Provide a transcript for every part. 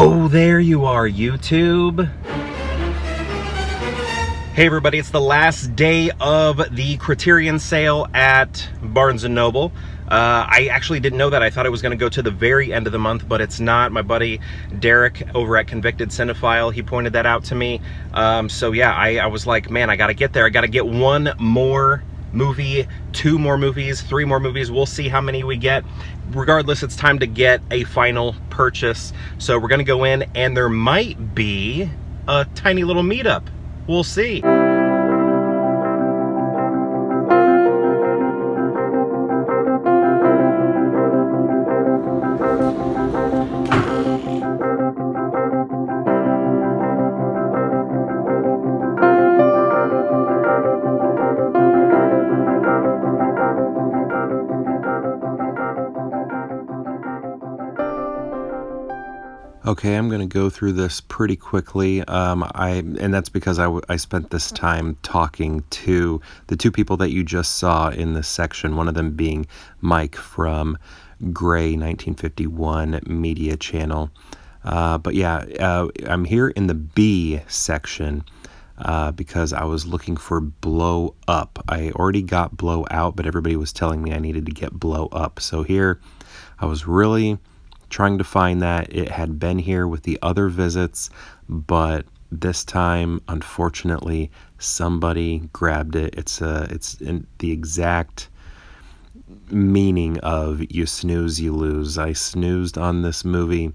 Oh, there you are, YouTube. Hey everybody, it's the last day of the Criterion sale at Barnes & Noble. I actually didn't know that. I thought it was going to go to the very end of the month, but it's not. My buddy Derek over at Convicted Cinephile, he pointed that out to me. So yeah, I was like, man, I got to get there. I got to get one more movie, 2 more movies, 3 more movies. We'll see how many we get. Regardless, it's time to get a final purchase. So we're going to go in, and there might be a tiny little meetup. We'll see. Okay, I'm going to go through this pretty quickly, and that's because I spent this time talking to the 2 people that you just saw in this section, one of them being Mike from Gray 1951 Media Channel. But yeah, I'm here in the B section because I was looking for Blow Up. I already got Blow Out, but everybody was telling me I needed to get Blow Up. So here, I was really trying to find that. It had been here with the other visits, but this time, unfortunately, somebody grabbed it. It's in the exact meaning of you snooze, you lose. I snoozed on this movie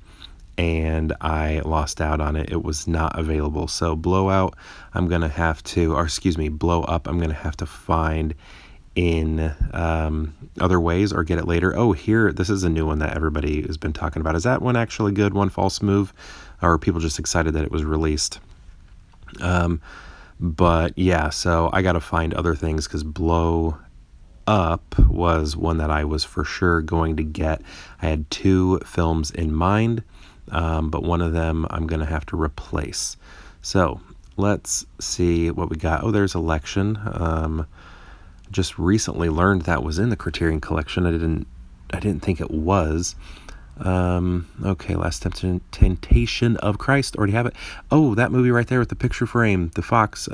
and I lost out on it. It was not available. So Blow Up, I'm going to have to find in other ways or get it later. Oh, here, this is a new one that everybody has been talking about. Is that one actually good, One False Move? Or are people just excited that it was released? But yeah, so I got to find other things because Blow Up was one that I was for sure going to get. I had 2 films in mind, but one of them I'm going to have to replace. So let's see what we got. Oh, there's Election. Just recently learned that was in the Criterion collection. I didn't think it was. Okay, Last Temptation of Christ. Already have it. Oh, that movie right there with the picture frame. The Fox,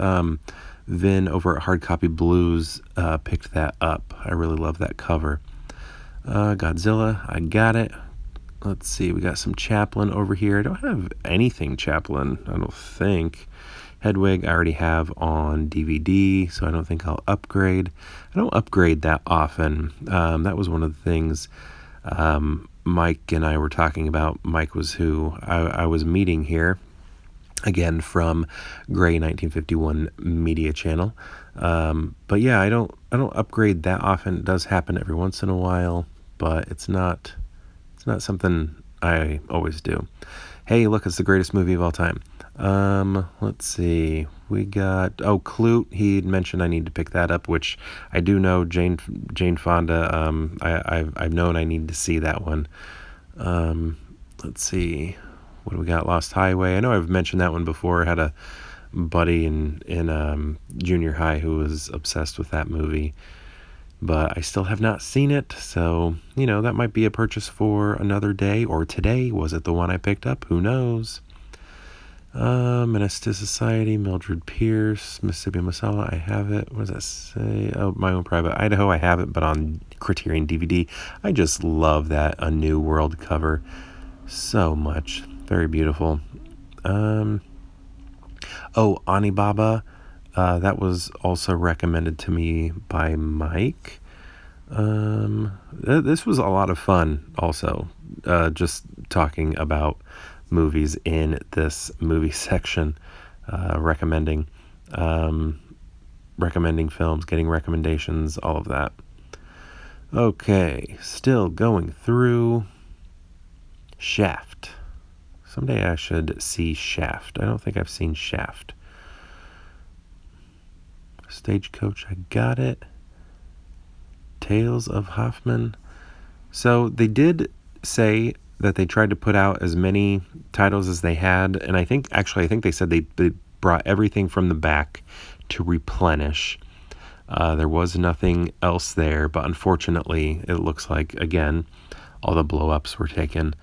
Vin over at Hard Copy Blues picked that up. I really love that cover. Godzilla, I got it. Let's see, we got some Chaplin over here. I don't have anything Chaplin, I don't think. Hedwig I already have on DVD, so I don't think I'll upgrade. I don't upgrade that often. That was one of the things Mike and I were talking about. Mike was who I was meeting here, again from Gray 1951 Media Channel. But yeah, I don't upgrade that often. It does happen every once in a while, but it's not something I always do. Hey, look, it's the greatest movie of all time. Let's see. We got Clute. He mentioned I need to pick that up, which I do know. Jane Fonda. I've known I need to see that one. Let's see. What do we got? Lost Highway. I know I've mentioned that one before. I had a buddy in junior high who was obsessed with that movie, but I still have not seen it. So that might be a purchase for another day or today. Was it the one I picked up? Who knows? Menace to Society, Mildred Pierce, Mississippi Masala, I have it. What does that say? Oh, My Own Private Idaho, I have it, but on Criterion DVD. I just love that A New World cover so much. Very beautiful. Anibaba, that was also recommended to me by Mike. This was a lot of fun also, just talking about movies in this movie section, recommending films, getting recommendations, all of that. Okay, still going through Shaft. Someday I should see Shaft. I don't think I've seen Shaft. Stagecoach, I got it. Tales of Hoffman. So they did say that they tried to put out as many titles as they had, and I think they said they brought everything from the back to replenish. There was nothing else there, but unfortunately, it looks like, again, all the blow-ups were taken.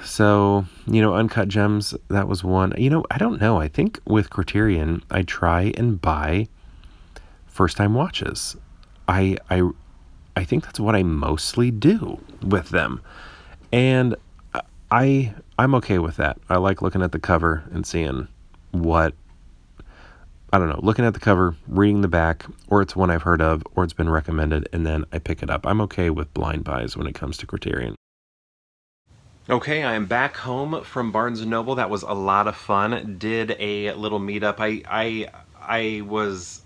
So, Uncut Gems, that was one. I don't know. I think with Criterion, I try and buy first-time watches. I, I, I think that's what I mostly do with them. And I'm okay with that. I like looking at the cover and seeing what, I don't know, looking at the cover, reading the back, or it's one I've heard of, or it's been recommended, and then I pick it up. I'm okay with blind buys when it comes to Criterion. Okay, I am back home from Barnes & Noble. That was a lot of fun. Did a little meetup. I was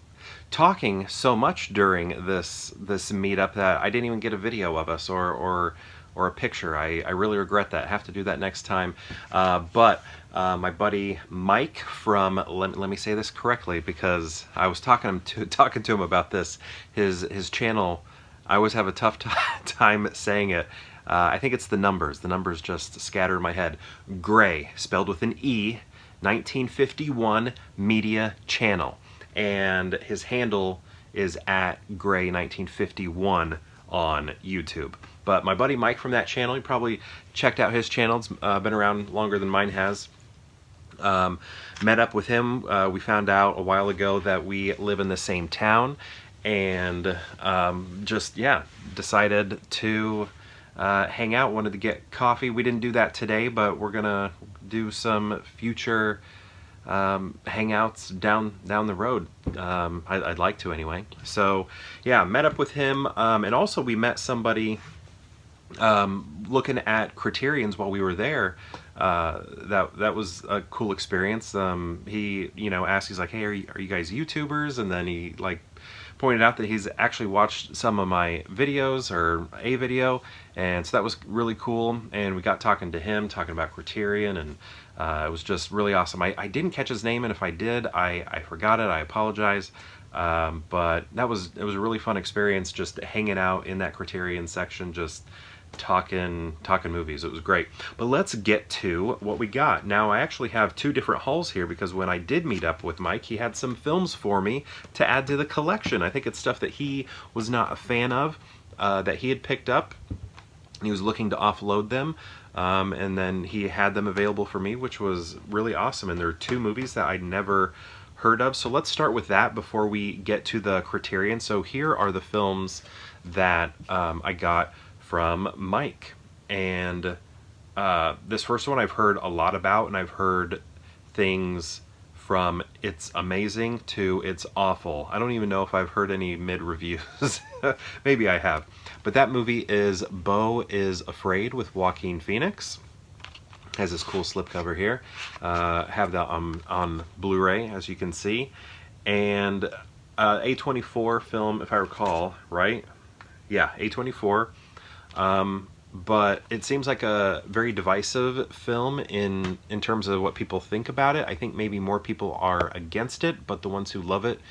talking so much during this meetup that I didn't even get a video of us or a picture. I really regret that. I have to do that next time. But my buddy Mike from, let me say this correctly because I was talking to him about this. His channel, I always have a tough time saying it. I think it's the numbers. The numbers just scatter in my head. Gray, spelled with an E, 1951 Media Channel. And his handle is at Gray 1951 on YouTube. But my buddy Mike from that channel, you probably checked out his channel. It's been around longer than mine has. Met up with him. We found out a while ago that we live in the same town, and decided to hang out. Wanted to get coffee. We didn't do that today, but we're gonna do some future hangouts down the road. I'd like to anyway. So yeah, met up with him, and also we met somebody looking at Criterions while we were there. That was a cool experience. He asked, he's like, hey, are you guys YouTubers? And then he like pointed out that he's actually watched some of my videos or a video, and so that was really cool. And we got talking to him, talking about Criterion, and it was just really awesome. I didn't catch his name, and if I did, I forgot it. I apologize. But it was a really fun experience just hanging out in that Criterion section, just talking movies. It was great. But let's get to what we got. Now I actually have two different hauls here because when I did meet up with Mike, he had some films for me to add to the collection. I think it's stuff that he was not a fan of, that he had picked up. He was looking to offload them, and then he had them available for me, which was really awesome. And there are two movies that I'd never heard of. So let's start with that before we get to the Criterion. So here are the films that I got from Mike. And this first one I've heard a lot about, and I've heard things from it's amazing to it's awful. I don't even know if I've heard any mid-reviews. Maybe I have. But that movie is Beau is Afraid with Joaquin Phoenix. Has this cool slipcover here. Have that on Blu-ray, as you can see. And A24 film, if I recall, right? Yeah, A24. But it seems like a very divisive film in terms of what people think about it. I think maybe more people are against it, but the ones who love it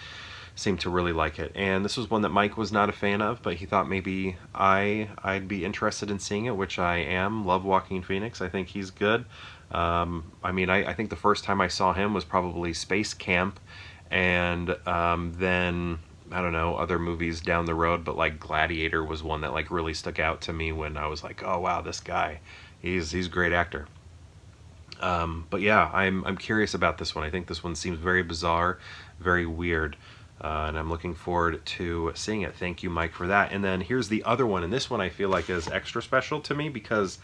seem to really like it. And this was one that Mike was not a fan of, but he thought maybe I'd be interested in seeing it, which I am. Love Joaquin Phoenix. I think he's good. I mean, I think the first time I saw him was probably Space Camp, and then I don't know, other movies down the road, but like Gladiator was one that like really stuck out to me when I was like, oh wow, this guy, he's a great actor. But yeah, I'm curious about this one. I think this one seems very bizarre, very weird, and I'm looking forward to seeing it. Thank you, Mike, for that. And then here's the other one, and this one I feel like is extra special to me because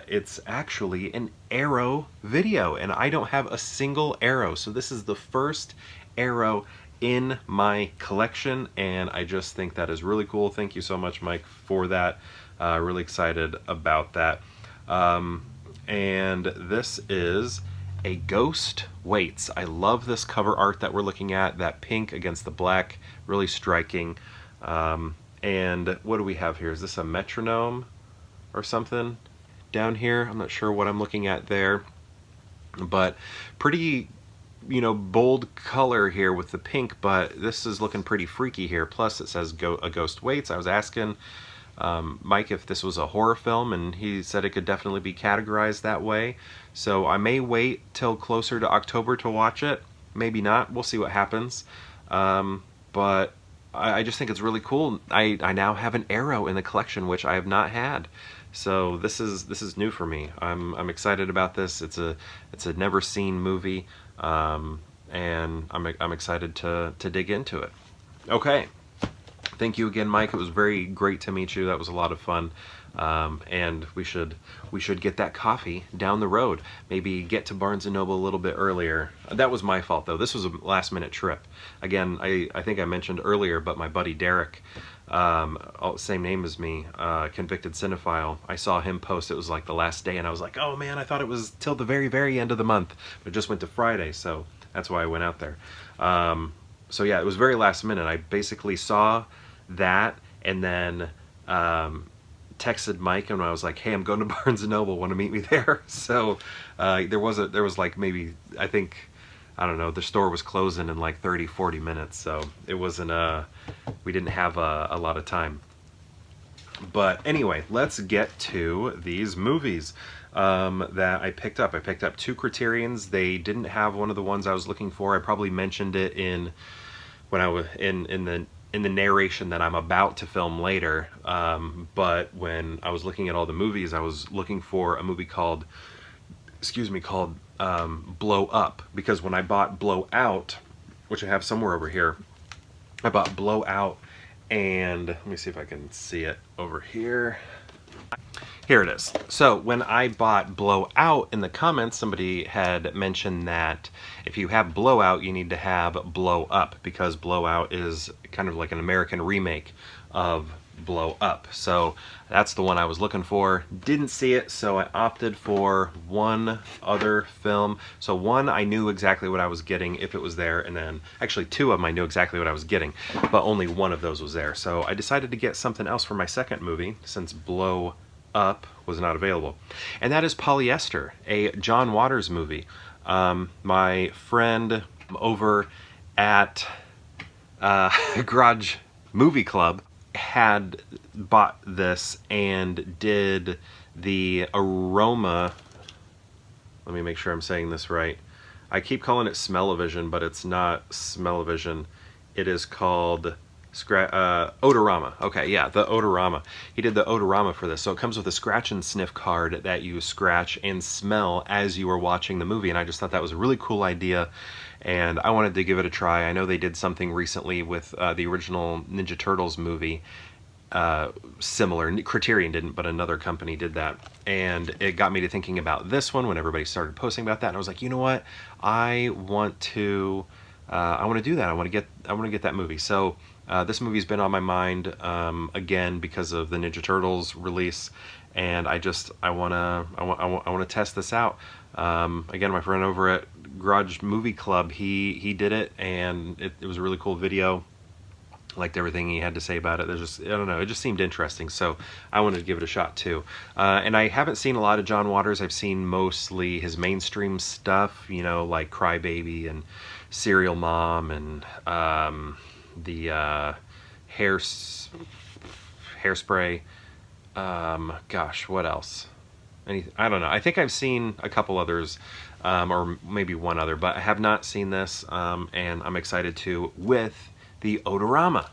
it's actually an Arrow video, and I don't have a single Arrow, so this is the first Arrow in my collection, and I just think that is really cool. Thank you so much, Mike, for that. Really excited about that. And this is A Ghost Waits. I love this cover art that we're looking at, that pink against the black, really striking. And what do we have here? Is this a metronome or something down here? I'm not sure what I'm looking at there, but pretty bold color here with the pink, but this is looking pretty freaky here. Plus it says A Ghost Waits. I was asking Mike if this was a horror film, and he said it could definitely be categorized that way. So I may wait till closer to October to watch it. Maybe not. We'll see what happens. But I just think it's really cool. I now have an Arrow in the collection, which I have not had. So this is new for me. I'm excited about this. It's a never seen movie, and I'm excited to dig into it. Okay. Thank you again, Mike. It was very great to meet you. That was a lot of fun. And we should get that coffee down the road. Maybe get to Barnes and Noble a little bit earlier. That was my fault, though. This was a last minute trip. Again, I think I mentioned earlier, but my buddy Derek, same name as me, convicted cinephile. I saw him post. It was like the last day, and I was like, oh man, I thought it was till the very, very end of the month, but it just went to Friday, so that's why I went out there. So yeah, it was very last minute. I basically saw that, and then texted Mike, and I was like, hey, I'm going to Barnes & Noble, want to meet me there? So there was like maybe, I think, I don't know, the store was closing in like 30-40 minutes, so it wasn't we didn't have a lot of time. But anyway, let's get to these movies that I picked up. I picked up 2 Criterions. They didn't have one of the ones I was looking for. I probably mentioned it in when I was in the narration that I'm about to film later. But when I was looking at all the movies, I was looking for a movie called Blow Up, because when I bought Blow Out, which I have somewhere over here, I bought Blow Out, and let me see if I can see it over here. Here it is. So when I bought Blow Out, in the comments somebody had mentioned that if you have Blowout, you need to have Blow Up, because Blowout is kind of like an American remake of Blow Up. So that's the one I was looking for. Didn't see it, so I opted for one other film. So one, I knew exactly what I was getting if it was there, and then actually 2 of them I knew exactly what I was getting, but only one of those was there. So I decided to get something else for my second movie, since Blow Up was not available, and that is Polyester, a John Waters movie. My friend over at Garage Movie Club had bought this and did the aroma. Let me make sure I'm saying this right. I keep calling it Smell-O-Vision, but it's not Smell-O-Vision. It is called Odorama. Okay, yeah, the Odorama. He did the Odorama for this. So it comes with a scratch and sniff card that you scratch and smell as you are watching the movie, and I just thought that was a really cool idea, and I wanted to give it a try. I know they did something recently with the original Ninja Turtles movie, similar. Criterion didn't, but another company did that, and it got me to thinking about this one when everybody started posting about that, and I was like, you know what, I want to do that. I want to get that movie. So this movie's been on my mind again because of the Ninja Turtles release, and I want to test this out. Again, my friend over at Garage Movie Club, he did it, and it was a really cool video. Liked everything he had to say about it. There's just, I don't know, it just seemed interesting, so I wanted to give it a shot too. And I haven't seen a lot of John Waters. I've seen mostly his mainstream stuff, you know, like Cry Baby and Serial Mom, and the Hairspray. Gosh, what else? I don't know. I think I've seen a couple others, or maybe one other, but I have not seen this, and I'm excited to with the Odorama.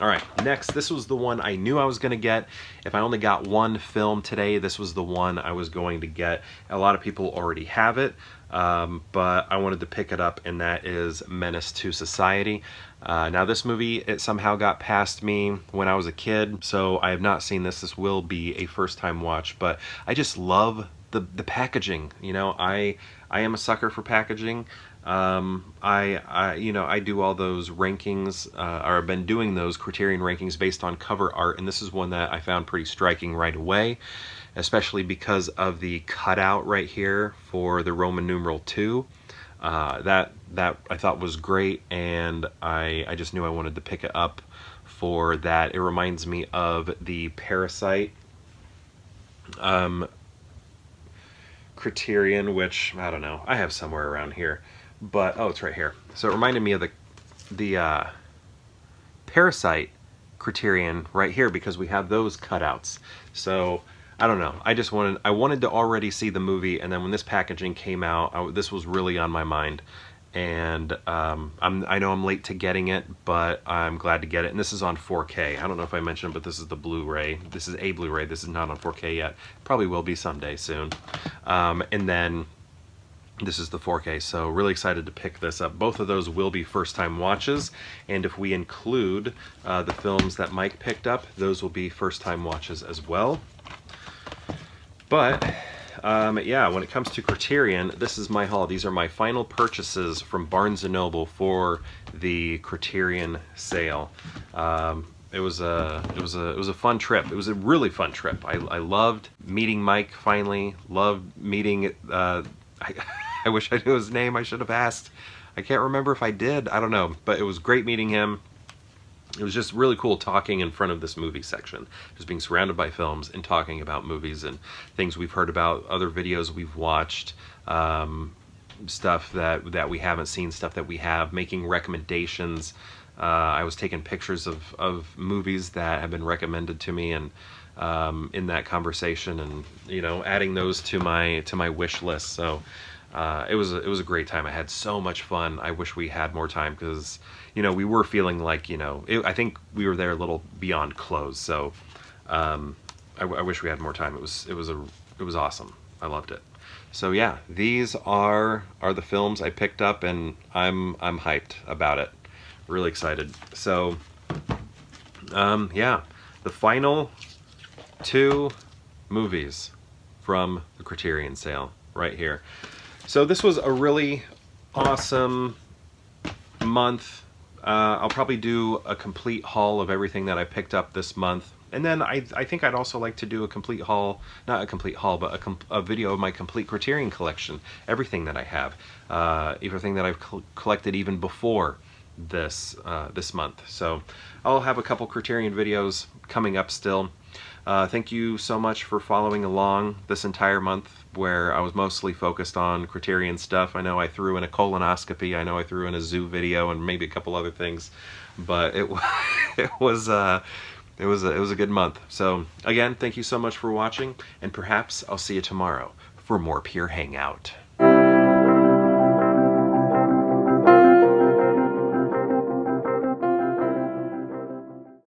All right, next, this was the one I knew I was going to get. If I only got one film today, this was the one I was going to get. A lot of people already have it, but I wanted to pick it up, and that is Menace to Society. Now this movie, it somehow got past me when I was a kid, so I have not seen this. This will be a first-time watch, but I just love the packaging. You know, I am a sucker for packaging. I do all those rankings, or I've been doing those Criterion rankings based on cover art, and this is one that I found pretty striking right away, especially because of the cutout right here for the Roman numeral 2. That I thought was great, and I just knew I wanted to pick it up for that. It reminds me of the Parasite Criterion, which, I don't know, I have somewhere around here. But, oh, it's right here. So it reminded me of the Parasite Criterion right here, because we have those cutouts. So, I don't know. I wanted to already see the movie, and then when this packaging came out, this was really on my mind. and I know I'm late to getting it, but I'm glad to get it. And this is on 4K. I don't know if I mentioned it, but this is the Blu-ray. This is a Blu-ray. This is not on 4K yet. Probably will be someday soon. And then this is the 4K, so really excited to pick this up. Both of those will be first-time watches, and if we include the films that Mike picked up, those will be first-time watches as well. But yeah, when it comes to Criterion, this is my haul. These are my final purchases from Barnes & Noble for the Criterion sale. It was a fun trip. It was a really fun trip. I loved meeting Mike finally. Loved meeting. I wish I knew his name. I should have asked. I can't remember if I did. I don't know. But it was great meeting him. It was just really cool talking in front of this movie section, just being surrounded by films and talking about movies and things we've heard about, other videos we've watched, stuff that we haven't seen, stuff that we have, making recommendations. I was taking pictures of movies that have been recommended to me, and in that conversation, and adding those to my wish list. So it was a great time. I had so much fun. I wish we had more time, because we were feeling like I think we were there a little beyond close. So I wish we had more time. It was awesome. I loved it. So yeah, these are the films I picked up, and I'm hyped about it. Really excited. So yeah, the final 2 movies from the Criterion sale right here. So this was a really awesome month. I'll probably do a complete haul of everything that I picked up this month. And then I think I'd also like to do a complete haul, not a complete haul, but a video of my complete Criterion collection. Everything that I have. Everything that I've collected even before this month. So I'll have a couple Criterion videos coming up still. Thank you so much for following along this entire month, where I was mostly focused on Criterion stuff. I know I threw in a colonoscopy, I know I threw in a zoo video, and maybe a couple other things, but it was a good month. So again, thank you so much for watching, and perhaps I'll see you tomorrow for more Pure Hangout.